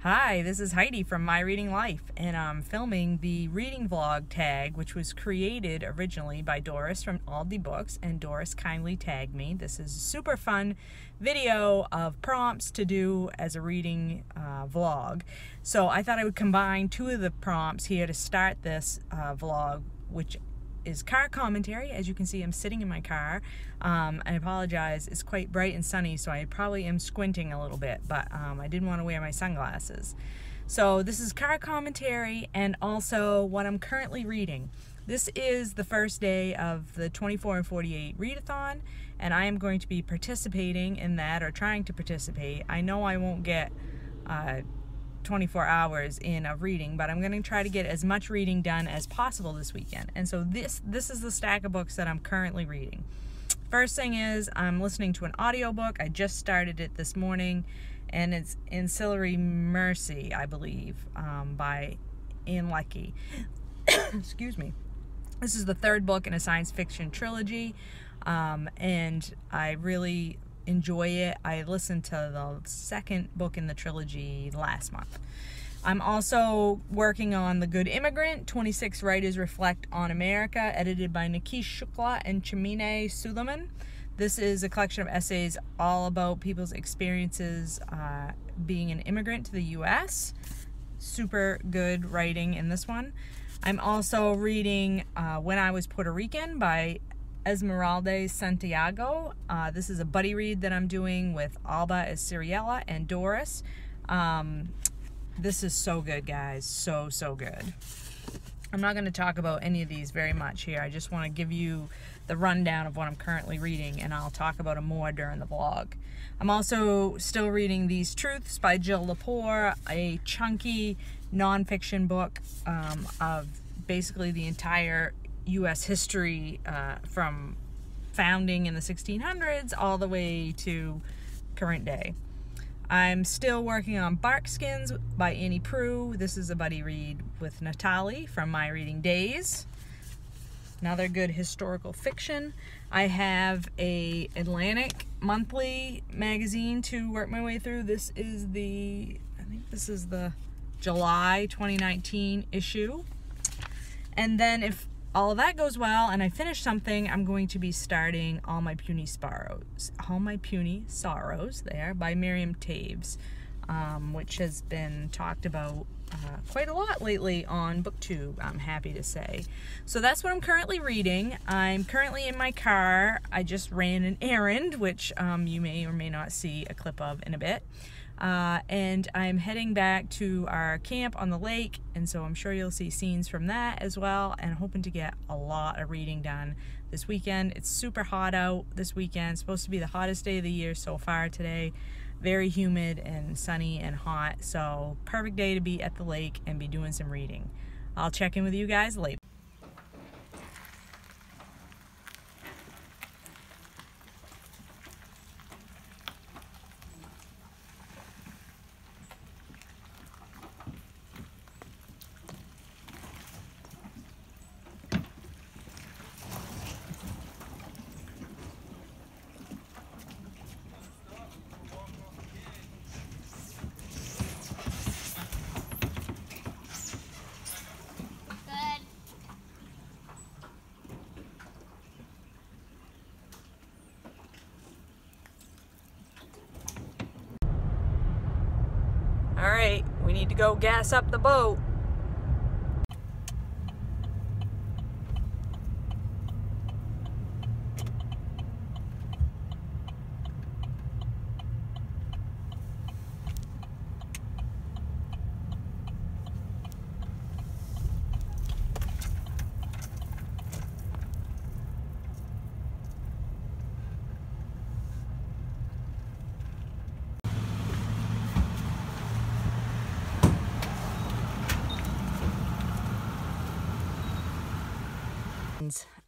Hi, this is Heidi from My Reading Life, and I'm filming the reading vlog tag, which was created originally by Doris from Aldi Books, and Doris kindly tagged me. This is a super fun video of prompts to do as a reading vlog. So I thought I would combine two of the prompts here to start this vlog, which is car commentary. As you can see, I'm sitting in my car. I apologize, it's quite bright and sunny, so I probably am squinting a little bit, but I didn't want to wear my sunglasses. So this is car commentary and also what I'm currently reading. This is the first day of the 24 and 48 readathon, and I am going to be participating in that, or trying to participate. I know I won't get 24 hours in of reading, but I'm going to try to get as much reading done as possible this weekend. And so this is the stack of books that I'm currently reading. First thing is I'm listening to an audiobook. I just started it this morning, and it's Ancillary Mercy, I believe, by Anne Leckie. Excuse me. This is the third book in a science fiction trilogy, and I really enjoy it. I listened to the second book in the trilogy last month. I'm also working on The Good Immigrant, 26 Writers Reflect on America, edited by Nikish Shukla and Chamine Suleiman. This is a collection of essays all about people's experiences being an immigrant to the U.S. Super good writing in this one. I'm also reading When I Was Puerto Rican by Esmeralda Santiago. This is a buddy read that I'm doing with Alba Esciriella and Doris. This is so good, guys. So good. I'm not going to talk about any of these very much here. I just want to give you the rundown of what I'm currently reading, and I'll talk about them more during the vlog. I'm also still reading These Truths by Jill Lepore, a chunky nonfiction book of basically the entire U.S. history from founding in the 1600s all the way to current day. I'm still working on Barkskins by Annie Proulx. This is a buddy read with Natalie from My Reading Days. Another good historical fiction. I have a Atlantic monthly magazine to work my way through. This is the July 2019 issue. And then if all of that goes well and I finish something, I'm going to be starting All My Puny Sorrows there by Miriam Taves, which has been talked about quite a lot lately on BookTube, I'm happy to say. So that's what I'm currently reading. I'm currently in my car. I just ran an errand, which you may or may not see a clip of in a bit. And I'm heading back to our camp on the lake, and so I'm sure you'll see scenes from that as well, and hoping to get a lot of reading done this weekend. It's super hot out this weekend. It's supposed to be the hottest day of the year so far today. Very humid and sunny and hot, so perfect day to be at the lake and be doing some reading. I'll check in with you guys later. All right, we need to go gas up the boat.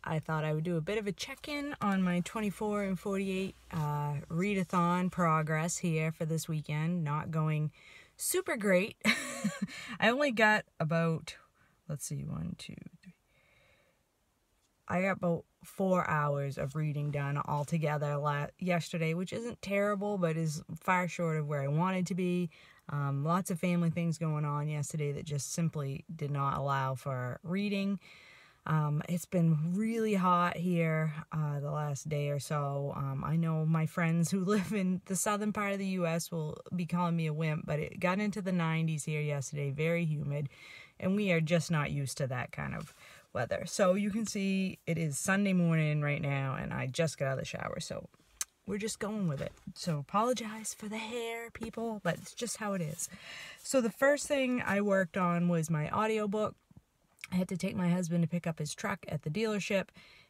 I thought I would do a bit of a check-in on my 24 and 48 readathon progress here for this weekend. Not going super great. I only got about, let's see, 1, 2, 3, I got about 4 hours of reading done altogether yesterday, which isn't terrible, but is far short of where I wanted to be. Lots of family things going on yesterday that just simply did not allow for reading. It's been really hot here the last day or so. I know my friends who live in the southern part of the U.S. will be calling me a wimp, but it got into the 90s here yesterday, very humid, and we are just not used to that kind of weather. So you can see it is Sunday morning right now, and I just got out of the shower, so we're just going with it. So apologize for the hair, people, but it's just how it is. So the first thing I worked on was my audiobook. I had to take my husband to pick up his truck at the dealership,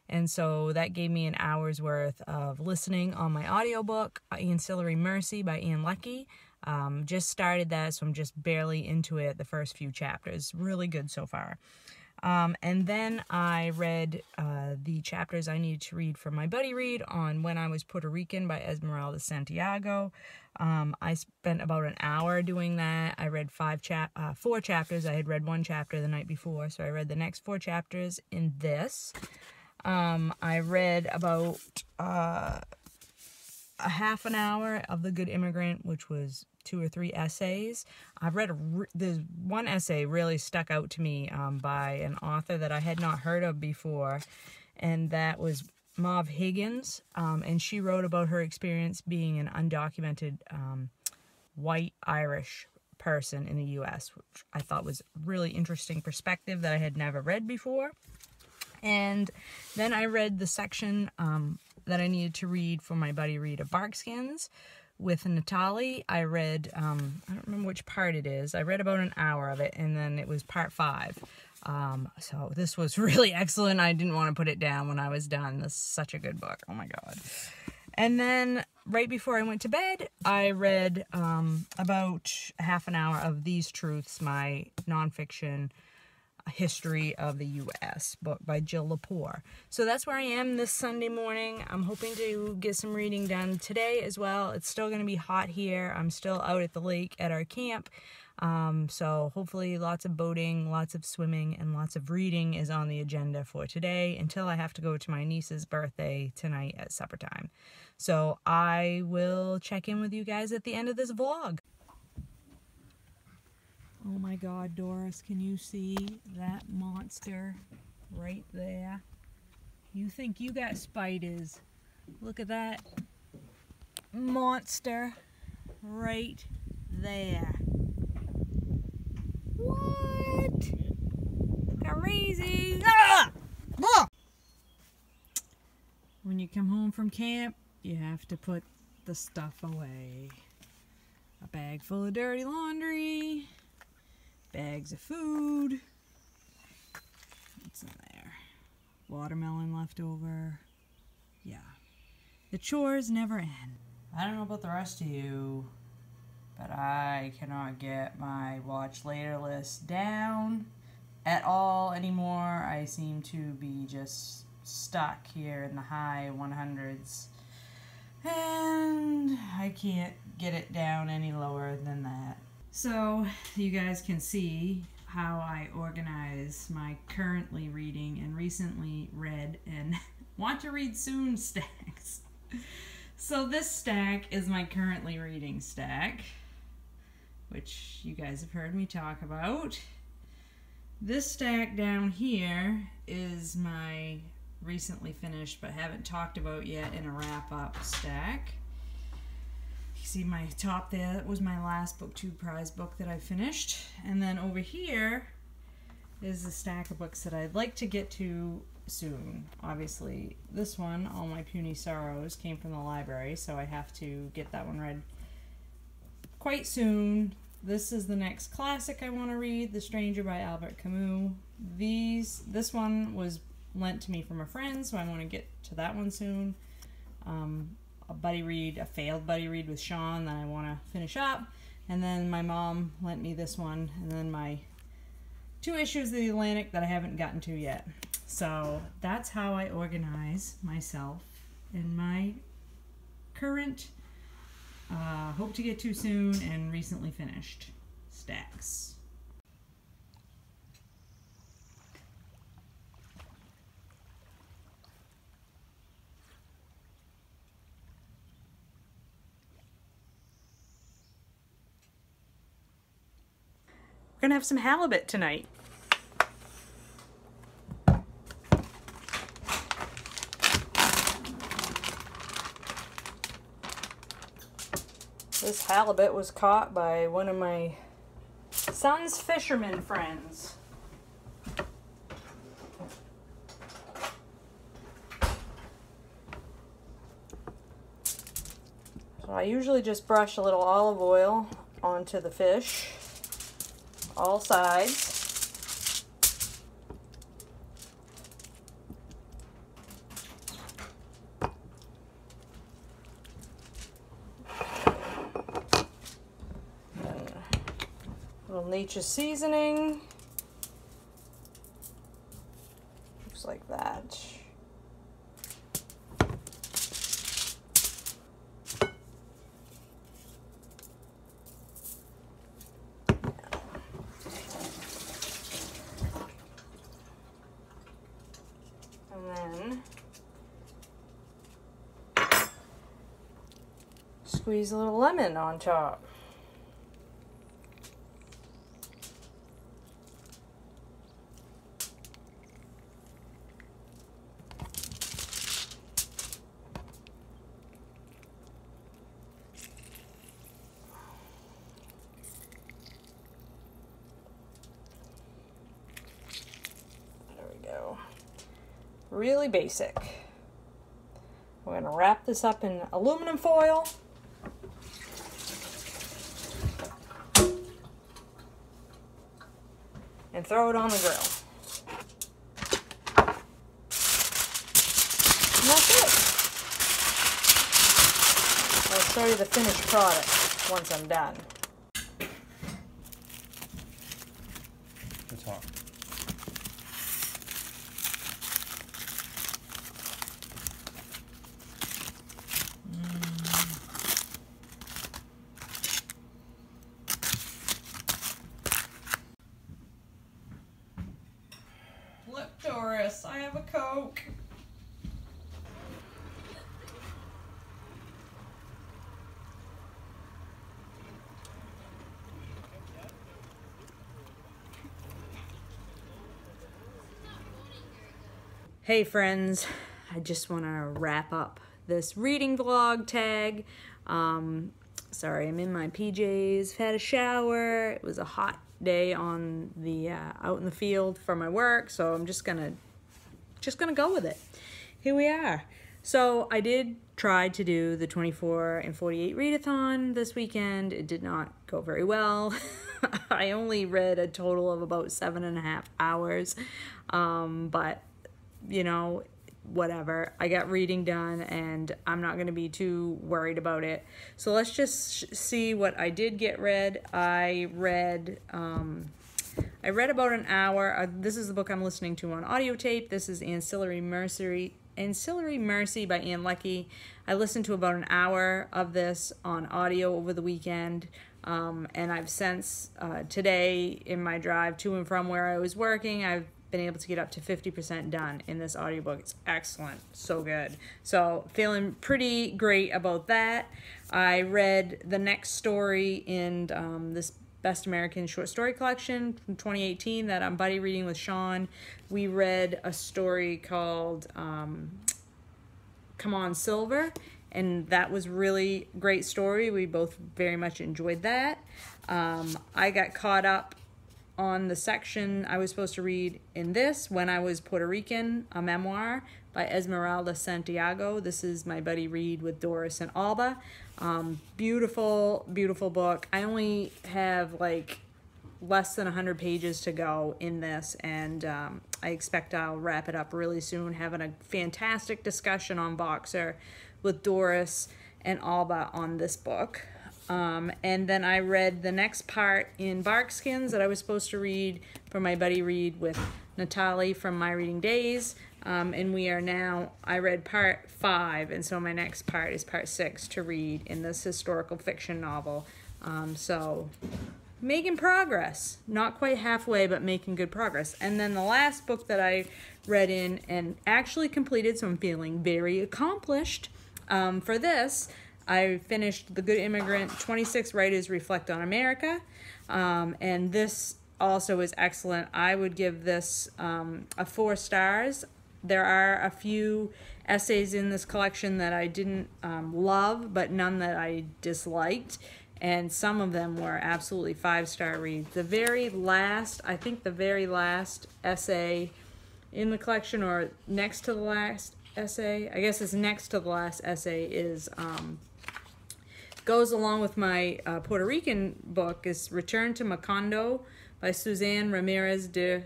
and so that gave me an hour's worth of listening on my audiobook, Ancillary Mercy by Ann Leckie. Just started that, so I'm just barely into it, the first few chapters. Really good so far. And then I read the chapters I needed to read for my buddy read on When I Was Puerto Rican by Esmeralda Santiago. I spent about an hour doing that. I read 4 chapters. I had read 1 chapter the night before, so I read the next 4 chapters in this. I read about a half an hour of The Good Immigrant, which was 2 or 3 essays. I've read there's one essay really stuck out to me by an author that I had not heard of before, and that was Maeve Higgins, and she wrote about her experience being an undocumented white Irish person in the U.S., which I thought was a really interesting perspective that I had never read before. And then I read the section that I needed to read for my buddy read of Barkskins with Natalie. I read, I don't remember which part it is. I read about an hour of it, and then it was part 5. So this was really excellent. I didn't want to put it down when I was done. This is such a good book. Oh my God. And then right before I went to bed, I read about a half an hour of These Truths, my nonfiction history of the U.S. book by Jill Lepore. So that's where I am this Sunday morning. I'm hoping to get some reading done today as well. It's still going to be hot here. I'm still out at the lake at our camp. So hopefully lots of boating, lots of swimming, and lots of reading is on the agenda for today until I have to go to my niece's birthday tonight at supper time. So I will check in with you guys at the end of this vlog. Oh my God, Doris, can you see that monster right there? You think you got spiders. Look at that monster right there. What? Crazy. Ah! Ah! When you come home from camp, you have to put the stuff away. A bag full of dirty laundry. Bags of food. What's in there? Watermelon left over. Yeah. The chores never end. I don't know about the rest of you, but I cannot get my watch later list down at all anymore. I seem to be just stuck here in the high 100s. And I can't get it down any lower than that. So you guys can see how I organize my currently reading and recently read and want to read soon stacks. So this stack is my currently reading stack, which you guys have heard me talk about. This stack down here is my recently finished but haven't talked about yet in a wrap-up stack. You see my top there, that was my last BookTube prize book that I finished. And then over here is a stack of books that I'd like to get to soon. Obviously, this one, All My Puny Sorrows, came from the library, so I have to get that one read quite soon. This is the next classic I want to read, The Stranger by Albert Camus. This one was lent to me from a friend, so I want to get to that one soon. A failed buddy read with Sean that I want to finish up. And then my mom lent me this one, and then my 2 issues of The Atlantic that I haven't gotten to yet. So that's how I organize myself in my current, hope to get to soon and recently finished stacks. We're gonna have some halibut tonight. This halibut was caught by one of my son's fisherman friends. So I usually just brush a little olive oil onto the fish, all sides. Little nature seasoning. Looks like that. And then squeeze a little lemon on top. Really basic. We're going to wrap this up in aluminum foil. And throw it on the grill. And that's it. I'll show you the finished product once I'm done. It's hot. Look, Doris, I have a Coke. Hey friends, I just want to wrap up this reading vlog tag. Sorry, I'm in my PJs, had a shower. It was a hot day on the out in the field for my work, so I'm just gonna go with it. Here we are. So I did try to do the 24 and 48 readathon this weekend. It did not go very well. I only read a total of about 7.5 hours, but you know, whatever. I got reading done and I'm not going to be too worried about it. So let's just see what I did get read. I read about an hour. This is the book I'm listening to on audio tape. This is Ancillary Mercy by Ann Leckie. I listened to about an hour of this on audio over the weekend. And I've since today in my drive to and from where I was working, I've been able to get up to 50% done in this audiobook. It's excellent. So good. So feeling pretty great about that. I read the next story in this Best American Short Story Collection from 2018 that I'm buddy reading with Sean. We read a story called Come On Silver, and that was really great story. We both very much enjoyed that. I got caught up on the section I was supposed to read in this, When I Was Puerto Rican, a memoir by Esmeralda Santiago. This is my buddy read with Doris and Alba. Beautiful, beautiful book. I only have like less than 100 pages to go in this, and I expect I'll wrap it up really soon, having a fantastic discussion on Boxer with Doris and Alba on this book. And then I read the next part in Barkskins that I was supposed to read for my buddy read with Natalie from My Reading Days. And we are now, I read part 5, and so my next part is part 6 to read in this historical fiction novel. So making progress, not quite halfway, but making good progress. And then the last book that I read in and actually completed, so I'm feeling very accomplished for this, I finished The Good Immigrant, 26 Writers Reflect on America, and this also is excellent. I would give this a 4 stars. There are a few essays in this collection that I didn't love, but none that I disliked, and some of them were absolutely 5-star reads. The very last, I think the very last essay in the collection, or next to the last essay, I guess it's next to the last essay, is goes along with my Puerto Rican book, is Return to Macondo by Suzanne Ramirez de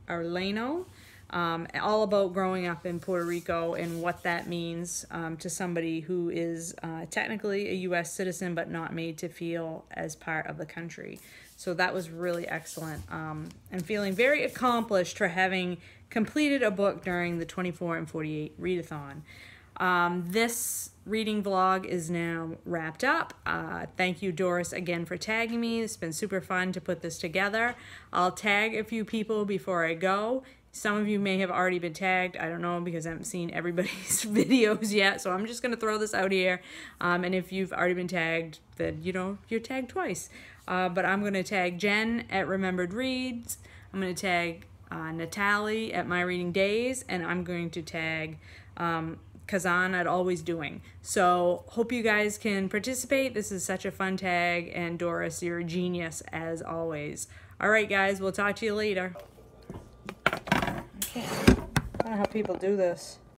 Arellano. All about growing up in Puerto Rico and what that means to somebody who is technically a U.S. citizen but not made to feel as part of the country. So that was really excellent. I'm feeling very accomplished for having completed a book during the 24 and 48 readathon. This reading vlog is now wrapped up. Thank you, Doris, again for tagging me. It's been super fun to put this together. I'll tag a few people before I go. Some of you may have already been tagged. I don't know, because I haven't seen everybody's videos yet. So I'm just going to throw this out here. And if you've already been tagged, then, you know, you're tagged twice. But I'm going to tag Jen at Remembered Reads. I'm going to tag Natalie at My Reading Days. And I'm going to tag Kazan at Always Doing. So hope you guys can participate. This is such a fun tag. And Doris, you're a genius as always. All right, guys. We'll talk to you later. I don't know how people do this.